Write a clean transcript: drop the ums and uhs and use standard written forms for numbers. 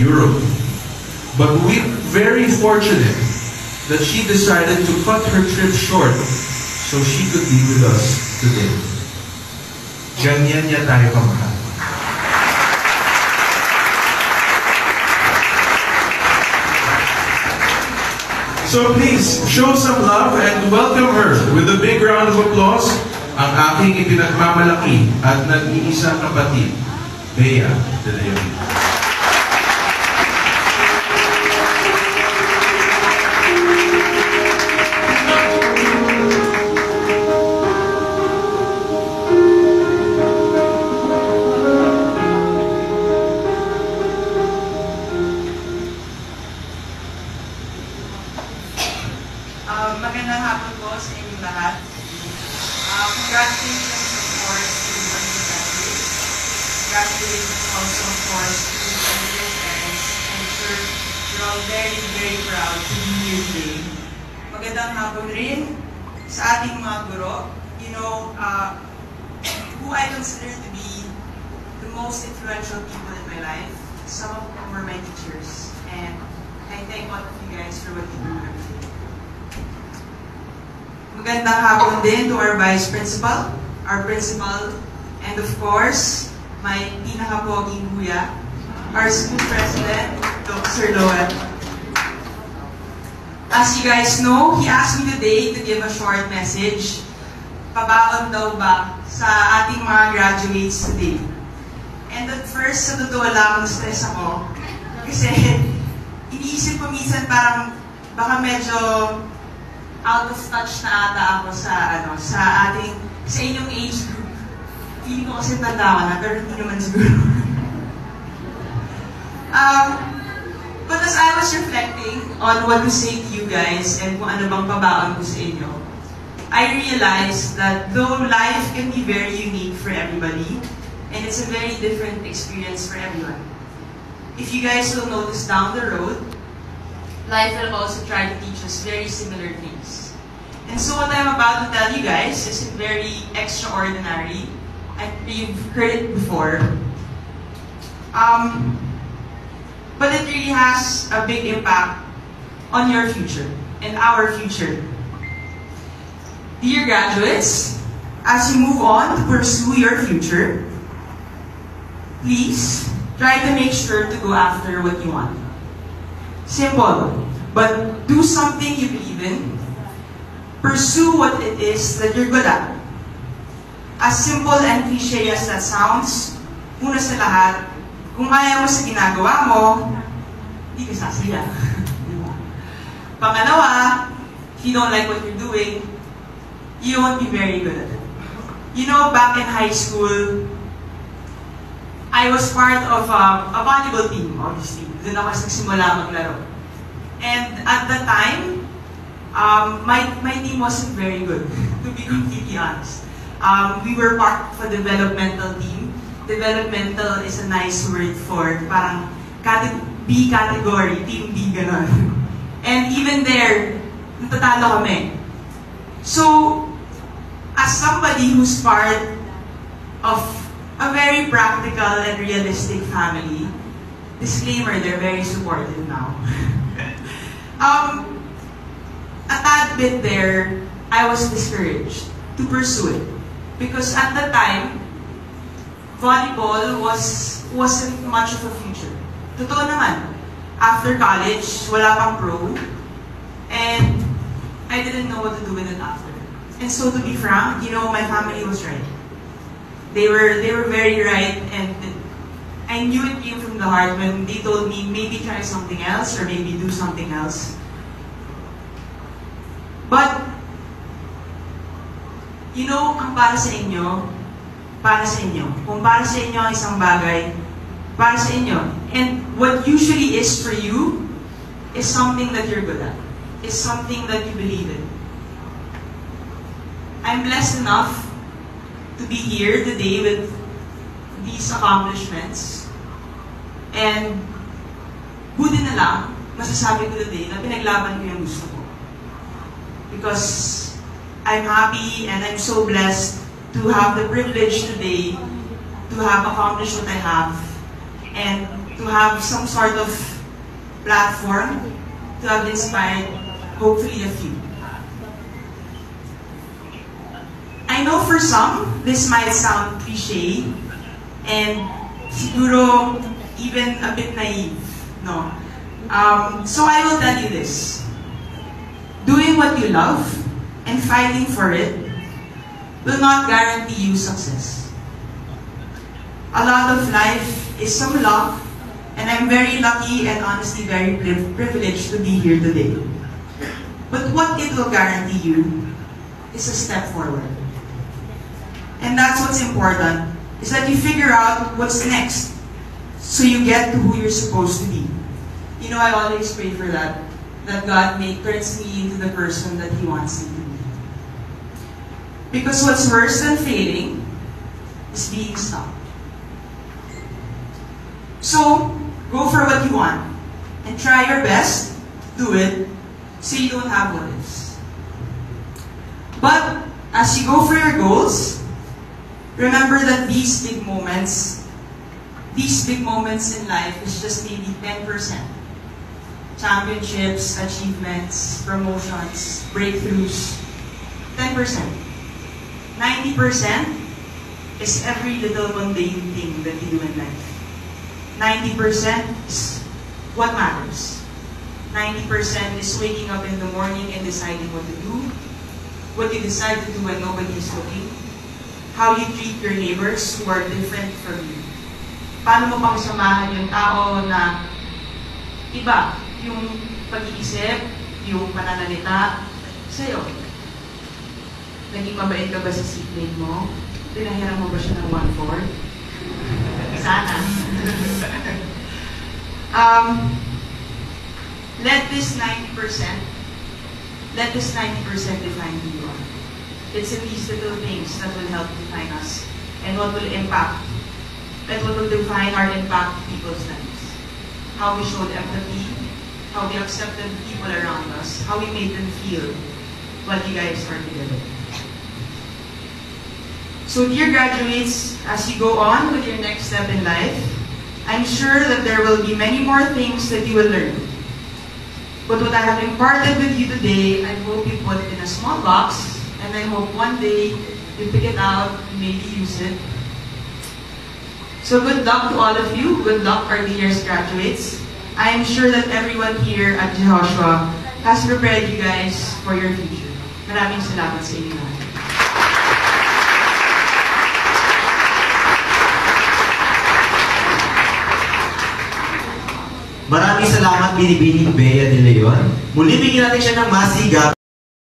Europe. But we're very fortunate that she decided to cut her trip short so she could be with us today. Ganyan niya tayo kamahal. So please, show some love and welcome her with a big round of applause, ang aking ipinagmamalaki at nag-iisang kapatid, Bea de Leon. Magandang hapon po sa inyong lahat. Congratulations, of course, to the undergraduates. Congratulations also, of course, to your parents. I'm sure you're all very, very proud to be here today. Magandang hapon rin sa ating mga guro. You know, who I consider to be the most influential people in my life. Some of them were my teachers. And I thank all of you guys for what you do every day. Magandang hapon din to our Vice Principal, our Principal, and of course, my pinaka-poging kuya, our School President, Dr. Lowell. As you guys know, he asked me today to give a short message. Pabaon daw ba sa ating mga graduates today? And at first, sa totoo lang, stress ako. Kasi, iniisip ko minsan parang baka medyo out of touch na ata ako sa inyong age group. Feeling ko kasi tanda ka na, pero hindi naman siguro. But as I was reflecting on what to say to you guys and kung ano bang pabaon ko sa inyo, I realized that though life can be very unique for everybody, and it's a very different experience for everyone. If you guys will notice down the road, life will also try to teach us very similar things. And so what I'm about to tell you guys is very extraordinary. You've heard it before. But it really has a big impact on your future and our future. Dear graduates, as you move on to pursue your future, please try to make sure to go after what you want. Simple, but do something you believe in. Pursue what it is that you're good at. As simple and cliche as that sounds, una sa lahat, kung ayaw mo sa ginagawa mo, hindi ka sasaya. Pangalawa, if you don't like what you're doing, you won't be very good at it. You know, back in high school, I was part of a volleyball team, obviously. Doon ako nagsimula maglaro. And at the time, my team wasn't very good, to be completely honest. We were part of a developmental team. Developmental is a nice word for parang B category, team B, gano'n. And even there, natatalo kami. So, as somebody who's part of a very practical and realistic family, disclaimer, they're very supportive now. A tad bit there, I was discouraged to pursue it. Because at the time, volleyball wasn't much of a future. Totoo naman. After college, wala pang pro. And I didn't know what to do with it after. And so to be frank, you know, my family was right. They were very right, and I knew it came from the heart when they told me maybe try something else or maybe do something else. But, you know, ang para sa inyo. Kung para sa inyo ang isang bagay, para sa inyo. And what usually is for you is something that you're good at. Is something that you believe in. I'm blessed enough to be here today with these accomplishments. And buti na lang, masasabi ko today na pinaglaban ko yung gusto ko. Because I'm happy and I'm so blessed to have the privilege today to have accomplished what I have. And to have some sort of platform to have inspired hopefully a few. I know for some, this might sound cliche and siguro even a bit naive, no? So I will tell you this. Doing what you love and fighting for it will not guarantee you success. A lot of life is some luck, and I'm very lucky and honestly very privileged to be here today. But what it will guarantee you is a step forward. And that's what's important, is that you figure out what's next so you get to who you're supposed to be. You know, I always pray for that God turns me into the person that He wants me to be. Because what's worse than failing is being stopped. So, go for what you want and try your best, do it, so you don't have what ifs. But, as you go for your goals, remember that these big moments in life is just maybe 10%. Championships, achievements, promotions, breakthroughs, 10%. 90% is every little mundane thing that you do in life. 90% is what matters. 90% is waking up in the morning and deciding what to do, what you decide to do when nobody is looking, how you treat your neighbors who are different from you. Paano mo pang samahan yung tao na iba yung pag-iisip, yung pananalita sa'yo. Naging mabait ka ba sa seatmate mo? Pinahiram mo ba siya ng 1/4? Sana. Let this 90% define who you are. It's in these little things that will help define us and what will define our impact to people's lives. How we showed empathy, how we accepted people around us, how we made them feel while you guys are together. So dear graduates, as you go on with your next step in life, I'm sure that there will be many more things that you will learn. But what I have imparted with you today, I hope you put in a small box, and I hope one day you pick it out and maybe use it. So good luck to all of you. Good luck, our dearest graduates. I am sure that everyone here at Jehoshua has prepared you guys for your future. Maraming salamat sa inyo lahat. Maraming salamat, Binibining Bea de Leon. Muli bigyan natin siya ng masigap